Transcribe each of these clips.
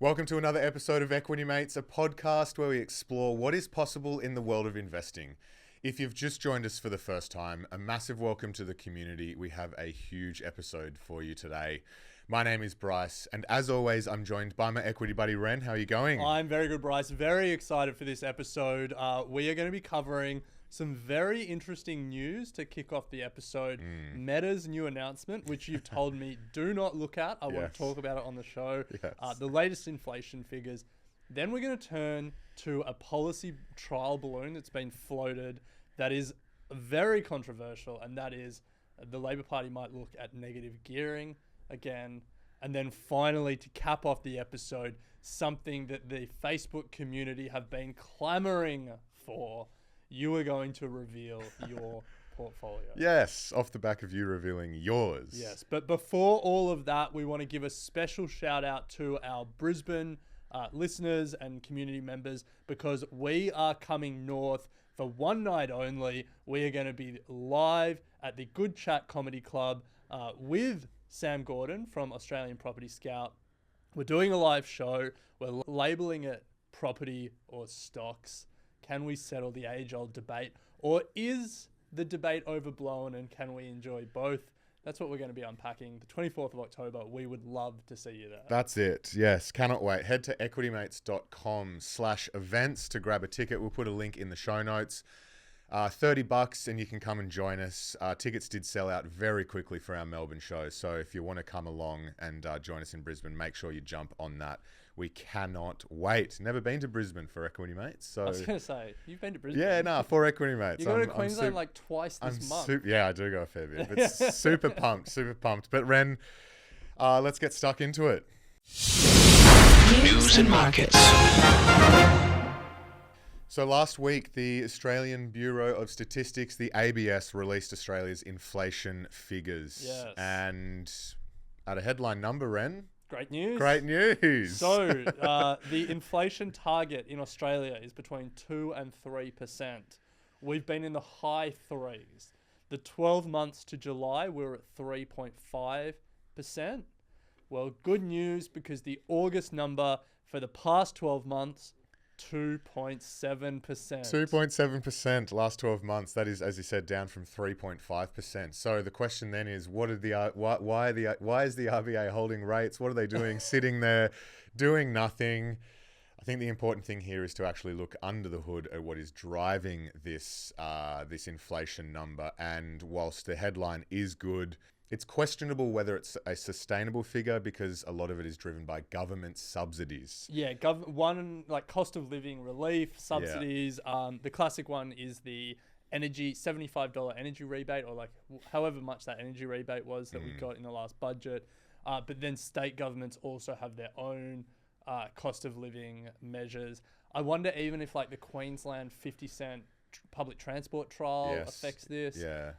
Welcome to another episode of Equity Mates, a podcast where we explore what is possible in the world of investing. If you've just joined us for the first time, a massive welcome to the community. We have a huge episode for you today. My name is Bryce, and as always, I'm joined by my equity buddy, Ren. How are you going? I'm very good, Bryce. Very excited for this episode. We are going to be covering some very interesting news to kick off the episode. Meta's new announcement, which you've told me do not look at. I want to talk about it on the show. Yes. The latest inflation figures. Then we're going to turn to a policy trial balloon that's been floated that is very controversial, and that is the Labor Party might look at negative gearing again. And then finally, to cap off the episode, something that the Facebook community have been clamoring for. You are going to reveal your portfolio. Yes, off the back of you revealing yours. Yes, but before all of that, we want to give a special shout out to our Brisbane listeners and community members, because we are coming north for one night only. We are going to be live at the Good Chat Comedy Club with Sam Gordon from Australian Property Scout. We're doing a live show. We're labeling it property or stocks. Can we settle the age-old debate, or is the debate overblown, and can we enjoy both? That's what we're going to be unpacking. The 24th of October, we would love to see you there. That's it. Yes, cannot wait. Head to equitymates.com/events to grab a ticket. We'll put a link in the show notes. $30 and you can come and join us. Tickets did sell out very quickly for our Melbourne show. So if you want to come along and join us in Brisbane, make sure you jump on that. We cannot wait. Never been to Brisbane for Equity Mates. So I was going to say, you've been to Brisbane. Yeah, for Equity Mates. You go to Queensland like twice this month. Yeah, I do go a fair bit. But super pumped. But Ren, let's get stuck into it. News and markets. So last week, the Australian Bureau of Statistics, the ABS, released Australia's inflation figures. Yes. And at a headline number, Ren. Great news. Great news. So the inflation target in Australia is between 2 and 3%. We've been in the high threes. The 12 months to July, we're at 3.5%. Well, good news, because the August number for the past 12 months, 2.7%. 2.7% last 12 months. That is, as you said, down from 3.5%. So the question then is, why is the RBA holding rates? What are they doing? Sitting there, doing nothing. I think the important thing here is to actually look under the hood at what is driving this this inflation number. And whilst the headline is good, it's questionable whether it's a sustainable figure, because a lot of it is driven by government subsidies. Yeah, one like cost of living relief, subsidies. Yeah. The classic one is the $75 energy rebate, or like however much that energy rebate was that we got in the last budget. But then state governments also have their own cost of living measures. I wonder even if like the Queensland 50-cent public transport trial affects this. Yeah.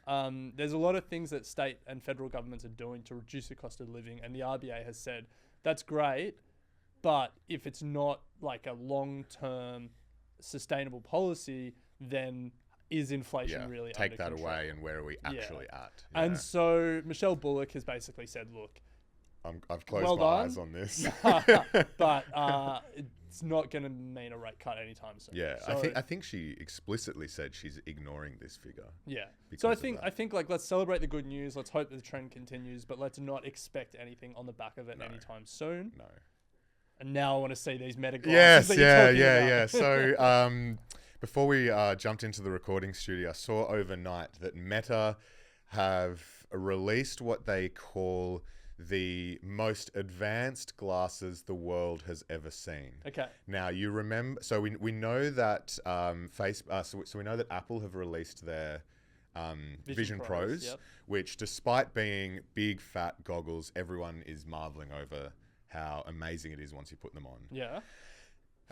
There's a lot of things that state and federal governments are doing to reduce the cost of living, and the RBA has said that's great, but if it's not like a long-term sustainable policy, then is inflation really take under that control? away, and where are we actually at? Yeah. And so Michelle Bullock has basically said, look, I've closed well my done, eyes on this. but it's not going to mean a rate cut anytime soon. Yeah, so, I think she explicitly said she's ignoring this figure. Yeah. So I think like let's celebrate the good news. Let's hope the trend continues, but let's not expect anything on the back of it anytime soon. No. And now I want to see these meta glasses. Yeah. So before we jumped into the recording studio, I saw overnight that Meta have released what they call the most advanced glasses the world has ever seen. Okay. Now you remember, so we know that so we know that Apple have released their Vision Pros, which, despite being big fat goggles, everyone is marveling over how amazing it is once you put them on. Yeah.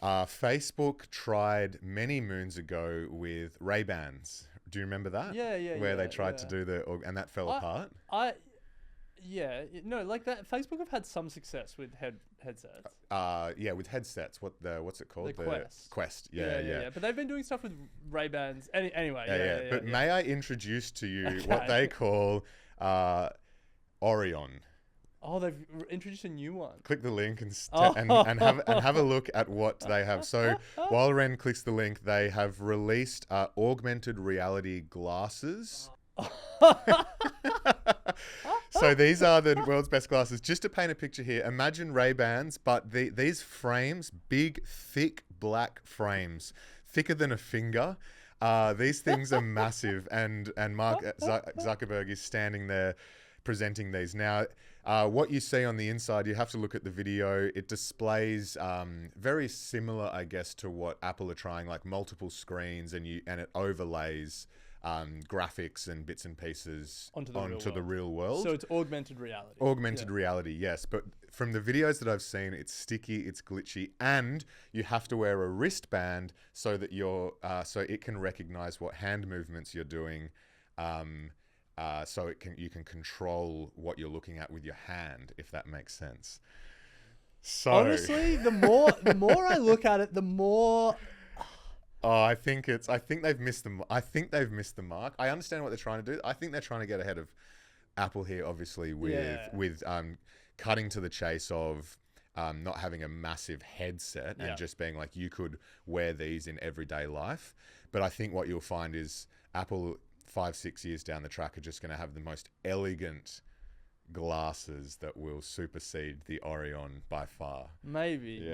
Facebook tried many moons ago with Ray-Bans. Do you remember that? Yeah. Where they tried to do and that fell apart. Yeah, no, like that. Facebook have had some success with headsets. With headsets. What's it called? The Quest. Quest. Yeah. But they've been doing stuff with Ray-Bans. Anyway. But may I introduce to you what they call Orion? Oh, they've introduced a new one. Click the link and Oh. and have a look at what they have. So while Ren clicks the link, they have released augmented reality glasses. So these are the world's best glasses. Just to paint a picture here, imagine Ray-Bans, but these frames, big, thick, black frames, thicker than a finger. These things are massive, and Mark Zuckerberg is standing there presenting these. Now, what you see on the inside, you have to look at the video. It displays very similar, I guess, to what Apple are trying, like multiple screens, and it overlays graphics and bits and pieces onto the real world. So it's augmented reality. Augmented reality, yes. But from the videos that I've seen, it's sticky, it's glitchy, and you have to wear a wristband so that so it can recognize what hand movements you're doing. So you can control what you're looking at with your hand, if that makes sense. So honestly, the more I look at it, the more. Oh, I think they've missed the mark. I understand what they're trying to do. I think they're trying to get ahead of Apple here, obviously, with cutting to the chase of not having a massive headset and just being like, you could wear these in everyday life. But I think what you'll find is Apple 5-6 years down the track are just going to have the most elegant glasses that will supersede the Orion by far. Maybe.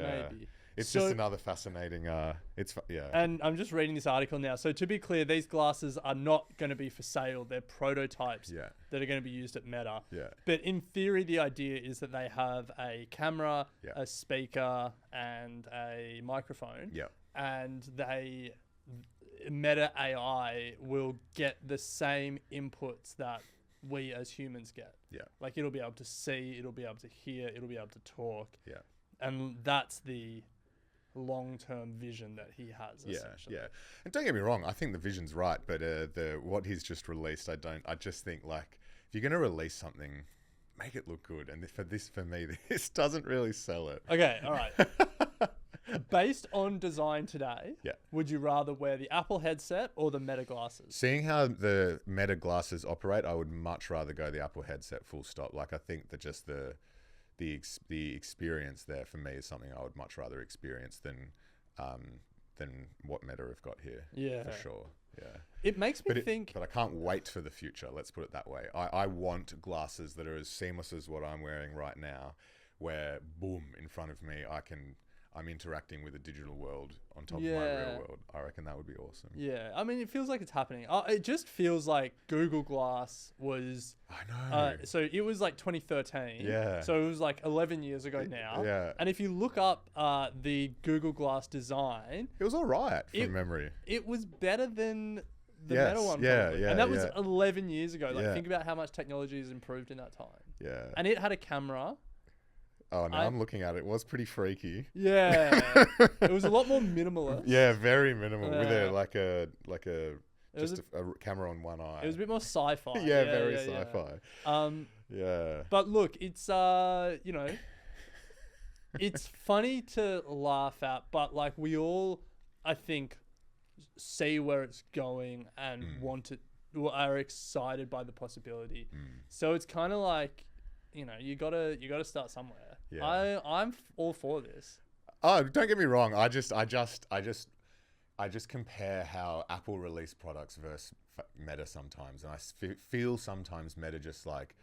It's just another fascinating. And I'm just reading this article now. So to be clear, these glasses are not going to be for sale. They're prototypes that are going to be used at Meta. Yeah. But in theory, the idea is that they have a camera, a speaker, and a microphone. Yeah. And Meta AI will get the same inputs that we as humans get. Yeah. Like it'll be able to see, it'll be able to hear, it'll be able to talk. Yeah. And that's the long-term vision that he has. Essentially. Yeah. And don't get me wrong, I think the vision's right, but what he's just released, I just think, like, if you're going to release something, make it look good. And for me, this doesn't really sell it. Okay, all right. Based on design today, would you rather wear the Apple headset or the Meta glasses? Seeing how the Meta glasses operate, I would much rather go the Apple headset full stop. Like, I think that just the experience there for me is something I would much rather experience than what Meta have got here. Yeah, for sure. Yeah, it makes me think. But I can't wait for the future. Let's put it that way. I want glasses that are as seamless as what I'm wearing right now, where boom in front of me, I'm interacting with a digital world on top of my real world. I reckon that would be awesome. Yeah, I mean, it feels like it's happening. It just feels like Google Glass was. I know. So it was like 2013. Yeah. So it was like 11 years ago now. Yeah. And if you look up the Google Glass design, it was all right from memory. It was better than the Meta one. Probably. And that was 11 years ago. Like, think about how much technology has improved in that time. Yeah. And it had a camera. Oh, now I'm looking at it. It was pretty freaky. Yeah. It was a lot more minimalist. Yeah, very minimal. With a camera on one eye. It was a bit more sci-fi. Very sci-fi. Yeah. But look, it's it's funny to laugh at, but like we all, I think, see where it's going and are excited by the possibility. So it's kind of like, you gotta start somewhere. Yeah. I'm all for this. Oh, don't get me wrong. I just compare how Apple release products versus Meta sometimes, and I feel sometimes Meta just like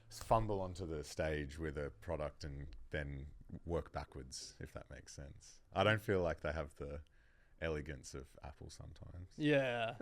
fumble onto the stage with a product and then work backwards, if that makes sense. I don't feel like they have the elegance of Apple sometimes. Yeah.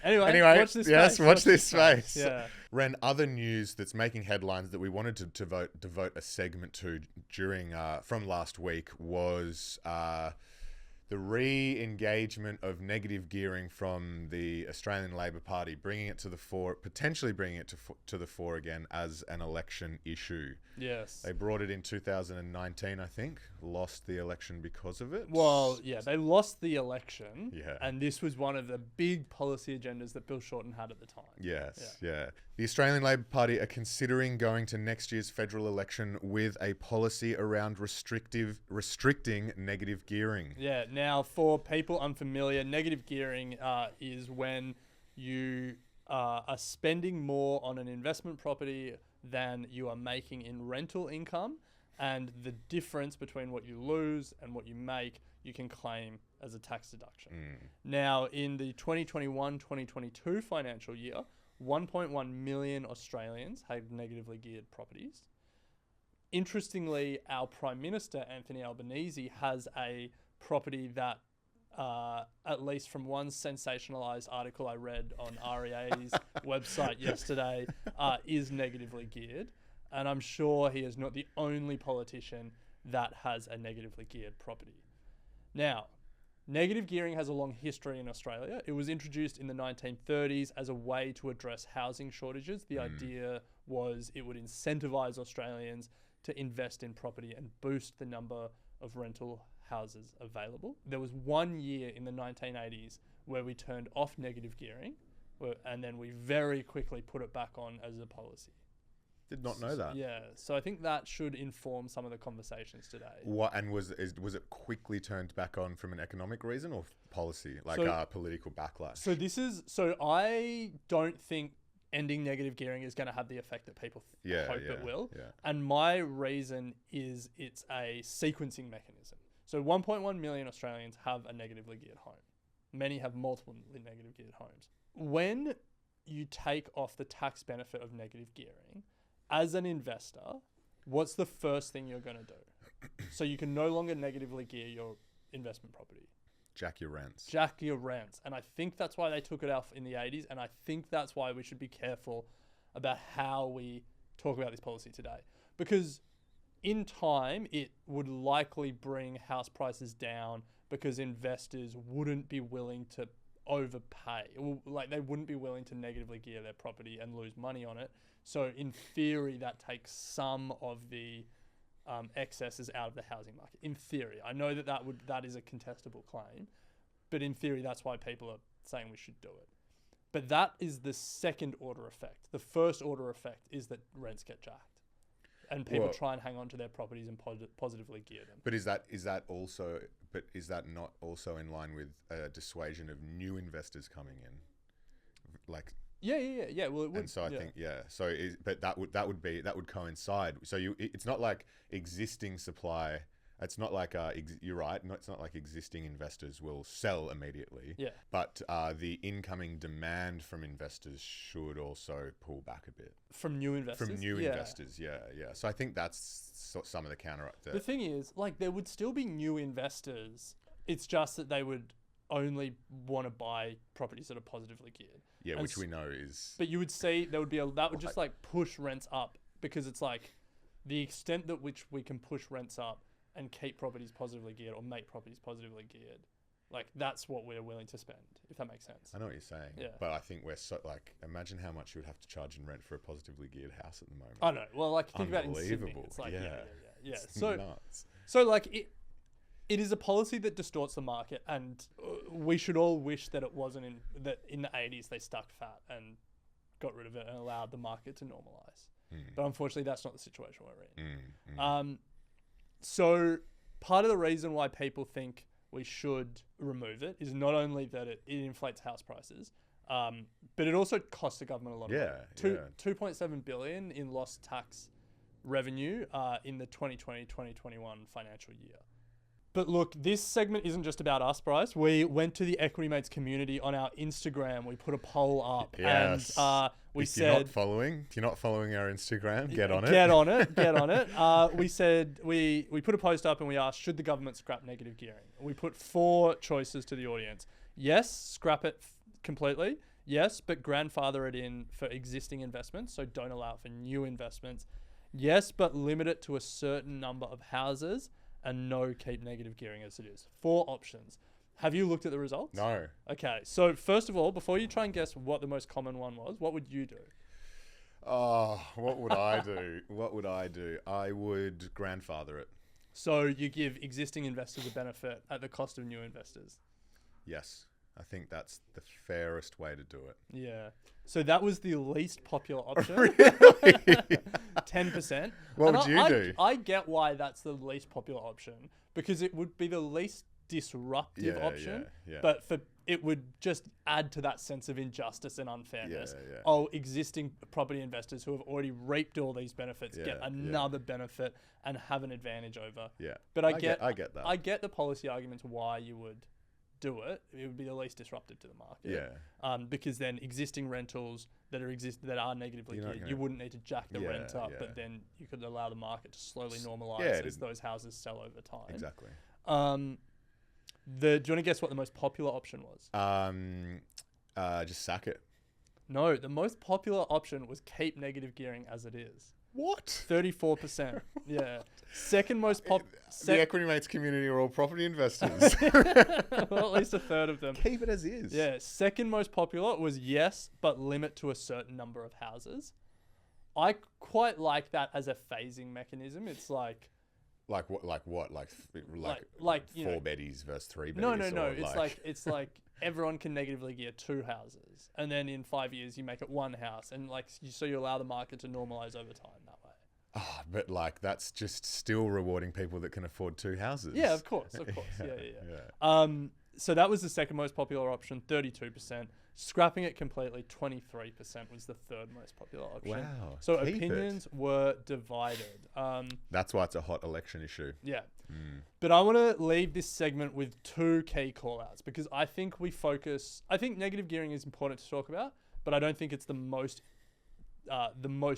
Anyway, watch this yes, space. Watch this space. Yeah. Ren, other news that's making headlines that we wanted to devote a segment to during from last week was the re-engagement of negative gearing from the Australian Labor Party, bringing it to the fore, potentially bringing it to the fore again as an election issue. Yes. They brought it in 2019, I think, lost the election because of it. Well, yeah, they lost the election. Yeah. And this was one of the big policy agendas that Bill Shorten had at the time. Yes, yeah. The Australian Labor Party are considering going to next year's federal election with a policy around restricting negative gearing. Yeah. Now, for people unfamiliar, negative gearing is when you are spending more on an investment property than you are making in rental income, and the difference between what you lose and what you make, you can claim as a tax deduction. Now, in the 2021-2022 financial year, 1.1 million Australians had negatively geared properties. Interestingly, our Prime Minister, Anthony Albanese, has a property that, at least from one sensationalized article I read on REA's website yesterday, is negatively geared. And I'm sure he is not the only politician that has a negatively geared property. Now, negative gearing has a long history in Australia. It was introduced in the 1930s as a way to address housing shortages. The idea was it would incentivize Australians to invest in property and boost the number of rental houses available. There was 1 year in the 1980s where we turned off negative gearing, and then we very quickly put it back on as a policy. Did not know that. Yeah, so I think that should inform some of the conversations today. What, and was it quickly turned back on from an economic reason or policy, like political backlash? So I don't think ending negative gearing is going to have the effect that people hope it will. Yeah. And my reason is it's a sequencing mechanism. So 1.1 million Australians have a negatively geared home. Many have multiple negative geared homes. When you take off the tax benefit of negative gearing, as an investor, what's the first thing you're going to do? So you can no longer negatively gear your investment property. Jack your rents. Jack your rents. And I think that's why they took it off in the 80s. And I think that's why we should be careful about how we talk about this policy today. Because in time, it would likely bring house prices down because investors wouldn't be willing to overpay. Like, they wouldn't be willing to negatively gear their property and lose money on it. So in theory, that takes some of the excesses out of the housing market. In theory, I know that is a contestable claim, but in theory, that's why people are saying we should do it. But that is the second order effect. The first order effect is that rents get jacked, and people try and hang on to their properties and positively gear them. But is that not also in line with a dissuasion of new investors coming in, like? Yeah. Well, it would, and so I think So, but that would coincide. So it's not like existing supply. It's not like you're right. It's not like existing investors will sell immediately. Yeah. But the incoming demand from investors should also pull back a bit. From new investors. Investors. Yeah. So I think that's some of the counter. The thing is, like, there would still be new investors. It's just that they would only want to buy properties that are positively geared. Yeah, which we know is. But you would see that would just like push rents up, because it's like the extent that which we can push rents up and keep properties positively geared or make properties positively geared. Like, that's what we're willing to spend, if that makes sense. I know what you're saying. Yeah. But I think we're imagine how much you would have to charge in rent for a positively geared house at the moment. I know. Well, like, think about it in Sydney. It's like, yeah. It's nuts. So like, it is a policy that distorts the market, and we should all wish that it wasn't that in the 80s they stuck fat and got rid of it and allowed the market to normalize. But unfortunately, that's not the situation we're in. So part of the reason why people think we should remove it is not only that it inflates house prices, but it also costs the government a lot of money. 2.7 billion in lost tax revenue in the 2020-2021 financial year. But look, this segment isn't just about us, Bryce. We went to the Equity Mates community on our Instagram. We put a poll up, and we said, if you're not following our Instagram, get on it. Get on it. We said we put a post up and we asked, should the government scrap negative gearing? We put 4 choices to the audience. Yes, scrap it completely. Yes, but grandfather it in for existing investments, so don't allow it for new investments. Yes, but limit it to a certain number of houses. And no, keep negative gearing as it is. 4 options. Have you looked at the results? No. Okay, so first of all, before you try and guess what the most common one was, what would you do? Oh, what would I do? I would grandfather it. So you give existing investors a benefit at the cost of new investors? Yes. I think that's the fairest way to do it. Yeah. So that was the least popular option. Really? 10%. What would you do? I get why that's the least popular option, because it would be the least disruptive option, yeah. but it would just add to that sense of injustice and unfairness. Yeah. Oh, existing property investors who have already reaped all these benefits get another benefit and have an advantage over. Yeah. But I get that. I get the policy arguments why you would do it. It would be the least disruptive to the market. Yeah. Because then existing rentals that are negatively geared, you wouldn't need to jack the rent up, but then you could allow the market to slowly normalize as those houses sell over time. Exactly. Do you want to guess what the most popular option was? Just sack it. No, the most popular option was keep negative gearing as it is. What? 34%. Yeah. Second most the Equity Mates community are all property investors. Well, at least a third of them. Keep it as is. Yeah. Second most popular was yes, but limit to a certain number of houses. I quite like that as a phasing mechanism. It's like what? Like 4 beddies versus 3 beddies? No. It's like everyone can negatively gear 2 houses, and then in 5 years you make it 1 house, and so you allow the market to normalize over time that way. Oh, but that's just still rewarding people that can afford 2 houses. Yeah, of course. Yeah. So that was the second most popular option, 32%. Scrapping it completely, 23% was the third most popular option. Wow. So opinions were divided. That's why it's a hot election issue. Yeah. But I want to leave this segment with 2 key call-outs because I think negative gearing is important to talk about, but I don't think it's the most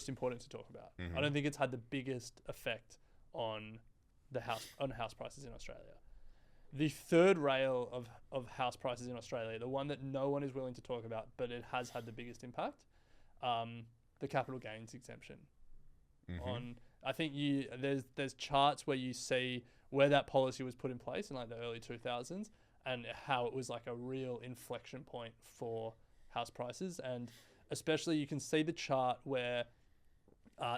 important to talk about. I don't think it's had the biggest effect on house prices in Australia. The third rail of house prices in Australia, the one that no one is willing to talk about, but it has had the biggest impact, the capital gains exemption. I think there's charts where you see where that policy was put in place in the early 2000s and how it was a real inflection point for house prices. And especially you can see the chart where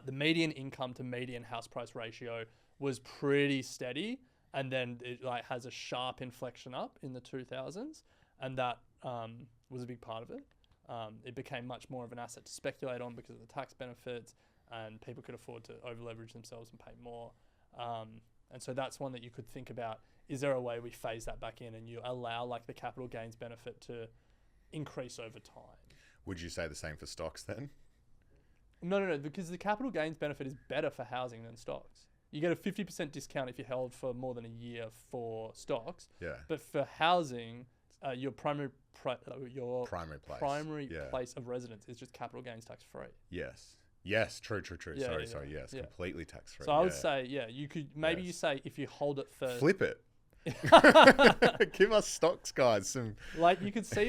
the median income to median house price ratio was pretty steady. And then it has a sharp inflection up in the 2000s. And that was a big part of it. It became much more of an asset to speculate on because of the tax benefits, and people could afford to over-leverage themselves and pay more. And so that's one that you could think about. Is there a way we phase that back in and you allow the capital gains benefit to increase over time? Would you say the same for stocks then? No, because the capital gains benefit is better for housing than stocks. You get a 50% discount if you held for more than a year for stocks. Yeah. But for housing, your primary place of residence is just capital gains tax free. Yes. True. Yeah, Sorry. Yes. Completely tax free. So I would say, you could you say if you hold it for flip it. Give us stocks, guys. You could see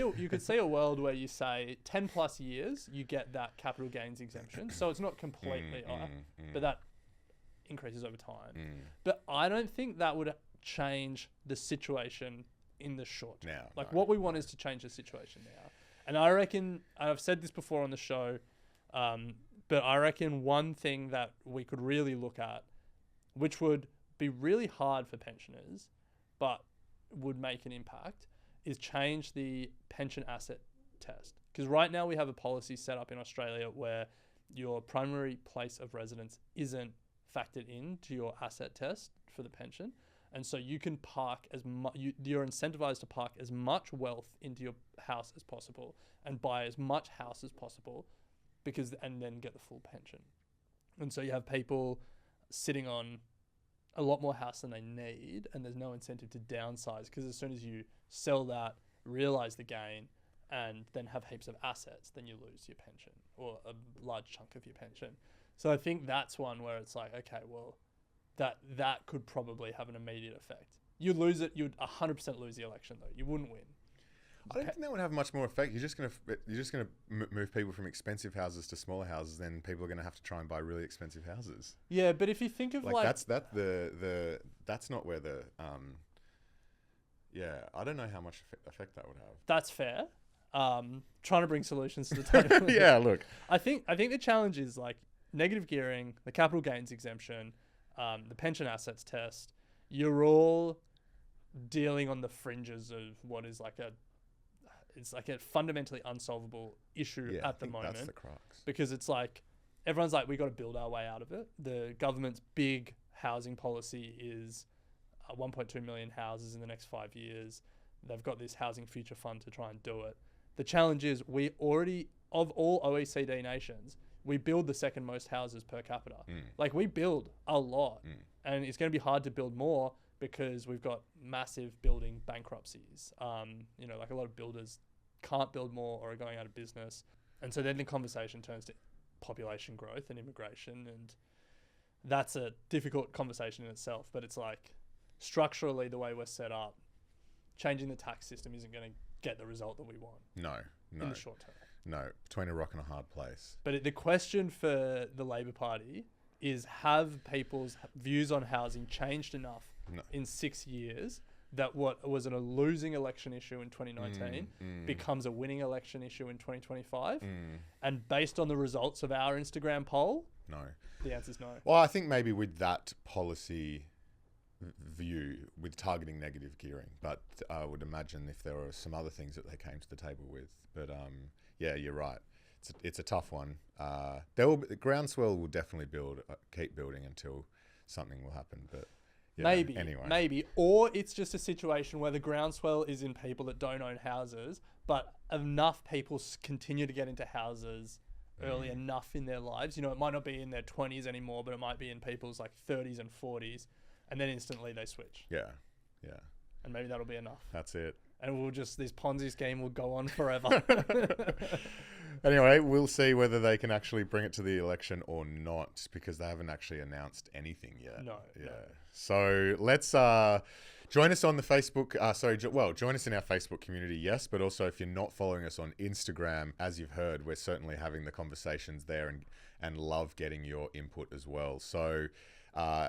a world where you say 10 plus years you get that capital gains exemption. So it's not completely off, but that increases over time. But I don't think that would change the situation in the short term. What we want is to change the situation now. And I reckon, and I've said this before on the show, but I reckon one thing that we could really look at, which would be really hard for pensioners, but would make an impact, is change the pension asset test. Because right now we have a policy set up in Australia where your primary place of residence isn't factored into your asset test for the pension. And so you can park you're incentivized to park as much wealth into your house as possible and buy as much house as possible and then get the full pension. And so you have people sitting on a lot more house than they need, and there's no incentive to downsize because as soon as you sell that, realize the gain, and then have heaps of assets, then you lose your pension or a large chunk of your pension. So I think that's one where it's okay, well, that could probably have an immediate effect. You'd lose it. You'd 100% lose the election, though. You wouldn't win. I don't think that would have much more effect. You're just gonna move people from expensive houses to smaller houses. Then people are gonna have to try and buy really expensive houses. Yeah, but if you think of that's not where the I don't know how much effect that would have. That's fair. Trying to bring solutions to the table. Yeah, look. I think the challenge is negative gearing, the capital gains exemption, the pension assets test. You're all dealing on the fringes of what is it's a fundamentally unsolvable issue at the moment. That's the crux. Because it's everyone's we got to build our way out of it. The government's big housing policy is 1.2 million houses in the next 5 years. They've got this housing future fund to try and do it. The challenge is we already, of all OECD nations, we build the second most houses per capita. Like we build a lot and it's going to be hard to build more because we've got massive building bankruptcies. Like a lot of builders can't build more or are going out of business. And so then the conversation turns to population growth and immigration. And that's a difficult conversation in itself, but it's like structurally the way we're set up, changing the tax system isn't going to get the result that we want. No. In the short term. No, between a rock and a hard place. But the question for the Labor Party is, have people's views on housing changed enough in 6 years that what was a losing election issue in 2019 becomes a winning election issue in 2025? And based on the results of our Instagram poll, no. The answer is no. Well, I think maybe with that policy view, with targeting negative gearing, but I would imagine if there were some other things that they came to the table with. But yeah, you're right. It's a tough one. Groundswell will definitely keep building until something will happen. But yeah, maybe, or it's just a situation where the groundswell is in people that don't own houses, but enough people continue to get into houses early enough in their lives. It might not be in their 20s anymore, but it might be in people's like 30s and 40s, and then instantly they switch. Yeah. And maybe that'll be enough. That's it. And this Ponzi scheme will go on forever. Anyway, we'll see whether they can actually bring it to the election or not, because they haven't actually announced anything yet. No. So let's join us on the Facebook. Join us in our Facebook community, yes. But also, if you're not following us on Instagram, as you've heard, we're certainly having the conversations there and love getting your input as well. So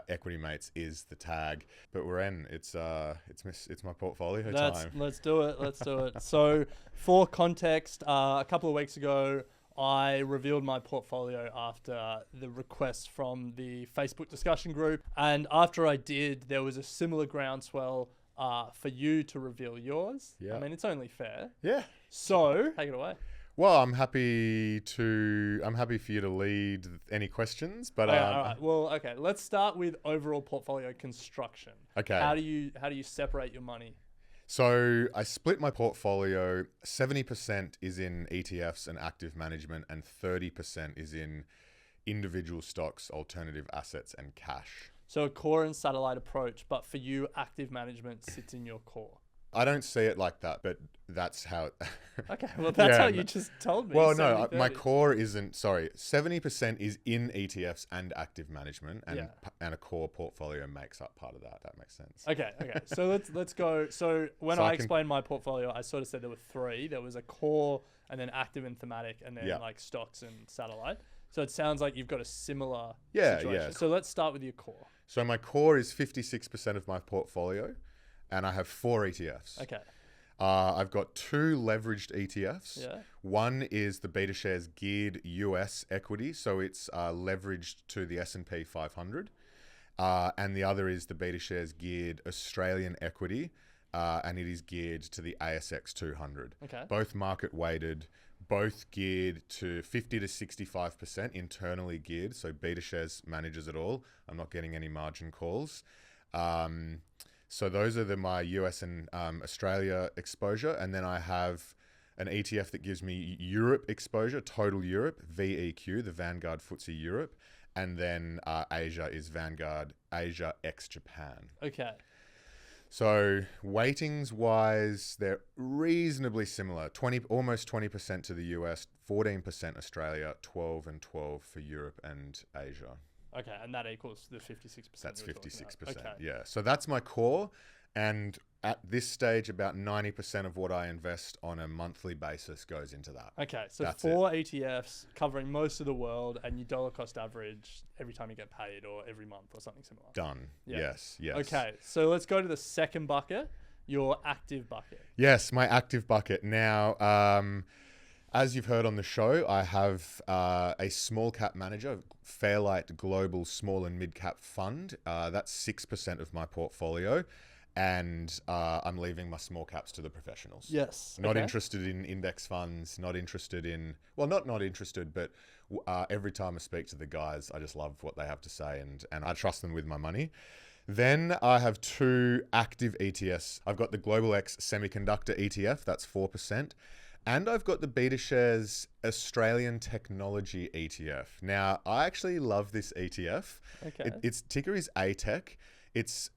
Equity Mates is the tag. But we're in. It's my portfolio time. Let's do it. So for context, a couple of weeks ago, I revealed my portfolio after the request from the Facebook discussion group. And after I did, there was a similar groundswell for you to reveal yours. Yeah. I mean, it's only fair. Yeah. So take it away. Well, I'm happy for you to lead any questions, but all right. Well, okay. Let's start with overall portfolio construction. Okay. How do you separate your money? So I split my portfolio. 70% is in ETFs and active management, and 30% is in individual stocks, alternative assets, and cash. So a core and satellite approach, but for you, active management sits in your core. I don't see it like that, but that's how. Okay, well, that's how you just told me. Well, no, my core isn't. Sorry, 70% is in ETFs and active management, and a core portfolio makes up part of that. That makes sense. Okay. So let's go. So when I explained my portfolio, I sort of said there were three. There was a core, and then active and thematic, and then like stocks and satellite. So it sounds like you've got a similar situation. Yeah. So let's start with your core. So my core is 56% of my portfolio, and I have 4 ETFs. Okay. I've got 2 leveraged ETFs. Yeah. One is the BetaShares geared US equity, so it's leveraged to the S&P 500. And the other is the BetaShares geared Australian equity, and it is geared to the ASX 200. Okay. Both market weighted, both geared to 50 to 65% internally geared, so BetaShares manages it all. I'm not getting any margin calls. So those are my US and Australia exposure. And then I have an ETF that gives me Europe exposure, total Europe, VEQ, the Vanguard FTSE Europe. And then Asia is Vanguard Asia x Japan. Okay. So weightings wise, they're reasonably similar. Almost 20% to the US, 14% Australia, 12 and 12 for Europe and Asia. Okay, and that equals the 56%. That's 56%, okay. Yeah. So that's my core. And at this stage, about 90% of what I invest on a monthly basis goes into that. Okay, so that's 4 ETFs covering most of the world, and you dollar cost average every time you get paid or every month or something similar. Done. Yeah. Yes. Okay, so let's go to the second bucket, your active bucket. Yes, my active bucket. Now, as you've heard on the show, I have a small cap manager, Fairlight Global Small and Mid Cap Fund. That's 6% of my portfolio. And I'm leaving my small caps to the professionals. Yes. Not interested in index funds, not interested in, well, not interested, but every time I speak to the guys, I just love what they have to say and I trust them with my money. Then I have 2 active ETFs. I've got the Global X Semiconductor ETF, that's 4%. And I've got the BetaShares Australian Technology ETF. Now, I actually love this ETF. Okay. Its ticker is ATEC. It's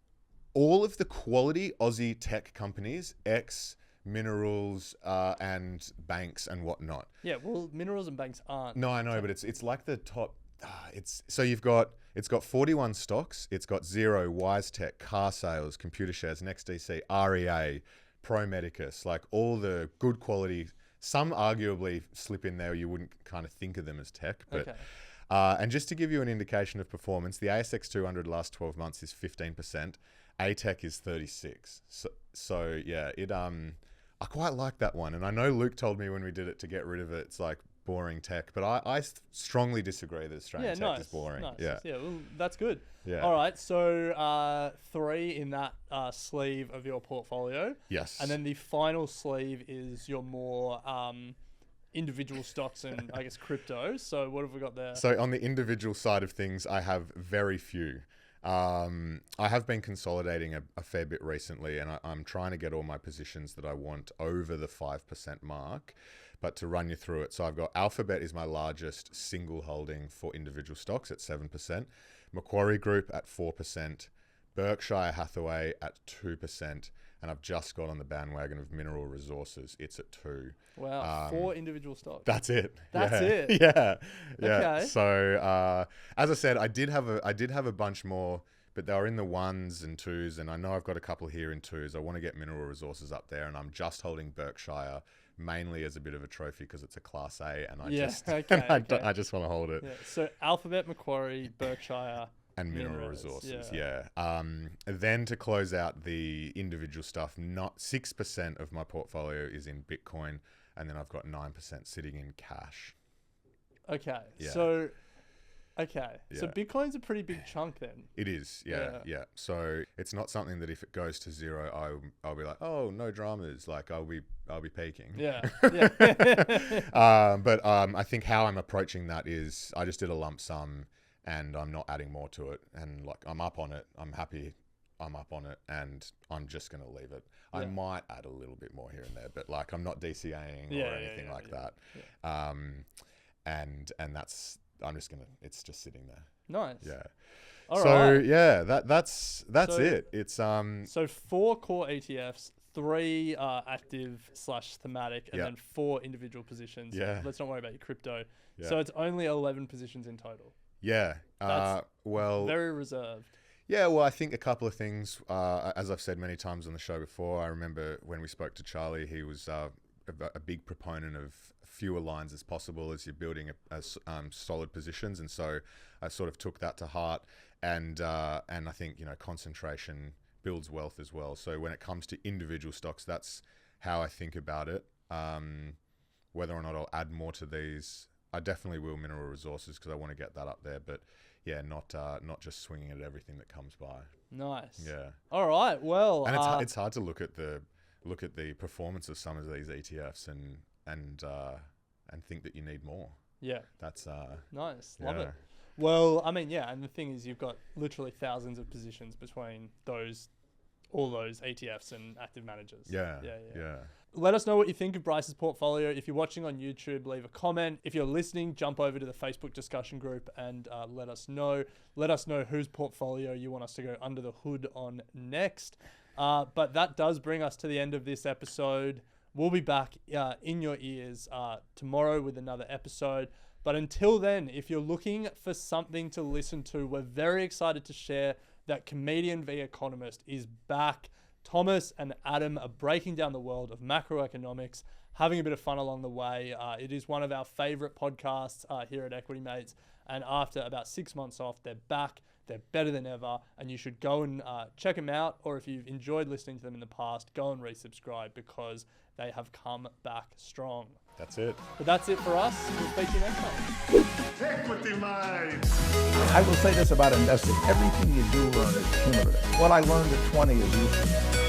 all of the quality Aussie tech companies, X, minerals, and banks and whatnot. Yeah, well, minerals and banks aren't. No, I know, but it's like the top. It's got 41 stocks. It's got Xero, WiseTech, Car Sales, Computer Shares, NextDC, REA, Pro Medicus, like all the good quality. Some arguably slip in there. You wouldn't kind of think of them as tech, but. Okay. And just to give you an indication of performance, the ASX 200 last 12 months is 15%. ATEC is 36. So yeah, I quite like that one. And I know Luke told me when we did it to get rid of it, it's like boring tech, but I strongly disagree that Australian tech is boring. Nice. Yeah. Yeah, well, that's good. Yeah. All right, so 3 in that sleeve of your portfolio. Yes. And then the final sleeve is your more individual stocks and I guess crypto. So what have we got there? So on the individual side of things, I have very few. I have been consolidating a fair bit recently, and I'm trying to get all my positions that I want over the 5% mark. But to run you through it, so I've got Alphabet is my largest single holding for individual stocks at 7%, Macquarie Group at 4%, Berkshire Hathaway at 2%, and I've just got on the bandwagon of Mineral Resources. It's at 2%. Wow, 4 individual stocks. That's it. That's yeah. it. Yeah. Okay. So as I said, I did have a bunch more, but they were in the 1s and 2s, and I know I've got a couple here in 2s. I want to get Mineral Resources up there, and I'm just holding Berkshire mainly as a bit of a trophy because it's a Class A, and I just want to hold it. Yeah. So Alphabet, Macquarie, Berkshire, and Mineral Resources. Yeah. Then to close out the individual stuff, not 6% of my portfolio is in Bitcoin, and then I've got 9% sitting in cash. Okay. Yeah. So Yeah. Bitcoin's a pretty big chunk then. It is, yeah. So it's not something that if it goes to 0, I'll be like, oh, no dramas. Like I'll be peaking. Yeah. But I think how I'm approaching that is I just did a lump sum, and I'm not adding more to it. And like I'm up on it. I'm happy. I'm up on it, and I'm just gonna leave it. I might add a little bit more here and there, but like I'm not DCAing or anything like that. Yeah. And that's. I'm just gonna. It's just sitting there. Nice. Yeah. All right. Yeah, that's it. It's So 4 core ETFs, 3 active/thematic, and then 4 individual positions. Yeah. Let's not worry about your crypto. Yeah. So it's only 11 positions in total. Yeah. That's well. Very reserved. Yeah, well, I think a couple of things. As I've said many times on the show before, I remember when we spoke to Charlie, he was a big proponent of fewer lines as possible as you're building a solid positions, and so I sort of took that to heart. And I think concentration builds wealth as well. So when it comes to individual stocks, that's how I think about it. Whether or not I'll add more to these, I definitely will Mineral Resources because I want to get that up there. But yeah, not just swinging at everything that comes by. Nice. Yeah. All right. Well, and it's hard to look at the performance of some of these ETFs and think that you need more. Yeah. That's nice. Love it. Well, I mean, and the thing is, you've got literally thousands of positions between all those ETFs and active managers. Yeah. Let us know what you think of Bryce's portfolio. If you're watching on YouTube, leave a comment. If you're listening, jump over to the Facebook discussion group and let us know. Let us know whose portfolio you want us to go under the hood on next. But that does bring us to the end of this episode. We'll be back in your ears tomorrow with another episode. But until then, if you're looking for something to listen to, we're very excited to share that Comedian v Economist is back. Thomas and Adam are breaking down the world of macroeconomics, having a bit of fun along the way. It is one of our favorite podcasts here at Equity Mates. And after about 6 months off, they're back. They're better than ever. And you should go and check them out. Or if you've enjoyed listening to them in the past, go and resubscribe because they have come back strong. That's it. But that's it for us. We'll speak to you next time. Equity Mind. I will say this about investing. Everything you do learn is cumulative. What I learned at 20 is useful.